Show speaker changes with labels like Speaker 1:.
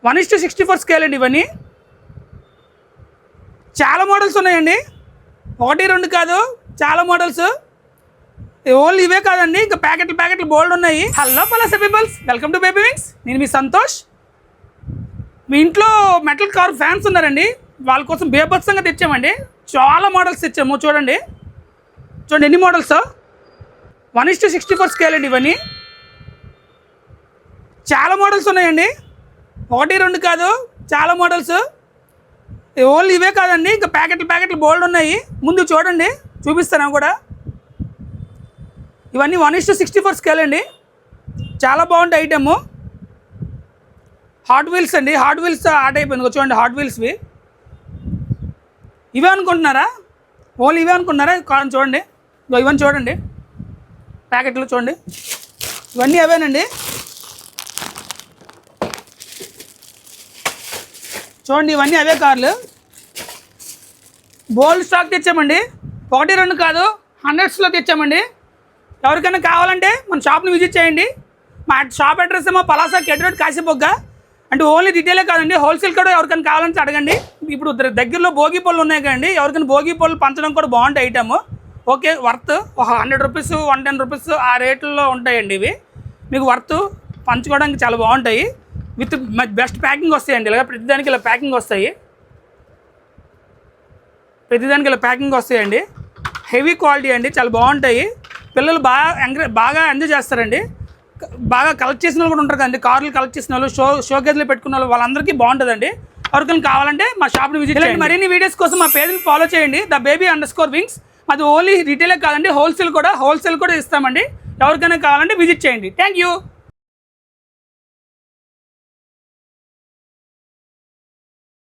Speaker 1: 1:64 scale అండి. ఇవన్నీ చాలా మోడల్స్ ఉన్నాయండి, 1 2 కాదు, చాలా మోడల్స్. ఓన్లీ ఇవే కాదండి, ఇంకా ప్యాకెట్లు బోల్డ్ ఉన్నాయి. Hello Palasa peoples, welcome to baby wings. నేను మీ సంతోష్. మీ ఇంట్లో మెటల్ కార్ ఫ్యాన్స్ ఉన్నారండి, వాళ్ళ కోసం బేబత్సంగా తెచ్చామండి. చాలా మోడల్స్ తెచ్చాము. చూడండి ఎన్ని మోడల్స్. 1:64 స్కేల్ అండి. ఇవన్నీ చాలా మోడల్స్ ఉన్నాయండి, 1 2 కాదు, చాలా మోడల్స్. ఓన్లీ ఇవే కాదండి, ఇంకా ప్యాకెట్లు బోల్డ్ ఉన్నాయి. ముందు చూడండి, చూపిస్తాను కూడా. ఇవన్నీ 1:64 స్కేల్ అండి, చాలా బాగుంటాయి ఐటమ్. హాట్ వీల్స్ అండి, హాట్ వీల్స్ ఆర్ట్ అయిపోయింది. చూడండి హాట్ వీల్స్వి. ఇవే అనుకుంటున్నారా? ఓన్లీ ఇవే అనుకుంటున్నారా? కాదు, చూడండి ఇవన్నీ చూడండి, ప్యాకెట్లు చూడండి, ఇవన్నీ అవేనండి. చూడండి ఇవన్నీ అవే కార్లు. బోల్డ్ స్టాక్ తెచ్చామండి, 1 2 కాదు, హండ్రెడ్స్లో తెచ్చామండి. ఎవరికైనా కావాలంటే మన షాప్ని విజిట్ చేయండి. మా షాప్ అడ్రస్ ఏమో పలాస కెడ్రోడ్ కాశీబొగ్గ. అంటే ఓన్లీ రిటైలే కాదండి, హోల్సేల్ కూడా ఎవరికైనా కావాలంటే అడగండి. ఇప్పుడు దగ్గరలో భోగి పళ్ళు ఉన్నాయి కదండి, ఎవరికైనా భోగి పళ్ళు పంచడం కూడా బాగుంటాయి ఐటమ్. ఓకే, వర్త్ ఒక 100 రూపీస్ 110 రూపీస్ ఆ రేట్లలో ఉంటాయండి. ఇవి మీకు వర్త్ పంచుకోవడానికి చాలా బాగుంటాయి. విత్ బెస్ట్ ప్యాకింగ్ వస్తాయండి. ఇలాగ ప్రతిదానికి ఇలా ప్యాకింగ్ వస్తాయండి. హెవీ క్వాలిటీ అండి, చాలా బాగుంటాయి. పిల్లలు బాగా ఎంజాయ్ చేస్తారండి. బాగా కలెక్ట్ చేసిన వాళ్ళు కూడా ఉంటారు కదండి, కార్లు కలెక్ట్ చేసిన వాళ్ళు, షో గేజ్లో పెట్టుకున్న వాళ్ళు, వాళ్ళందరికీ బాగుంటుందండి. ఎవరికైనా కావాలంటే మా షాప్ని విజిట్ చేయండి. మరిన్ని వీడియోస్ కోసం మా పేజ్ని ఫాలో చేయండి, @baby_wings. అది ఓన్లీ రిటైలే కాదండి, హోల్సేల్ కూడా ఇస్తామండి. ఎవరికైనా కావాలంటే విజిట్ చేయండి. Thank you.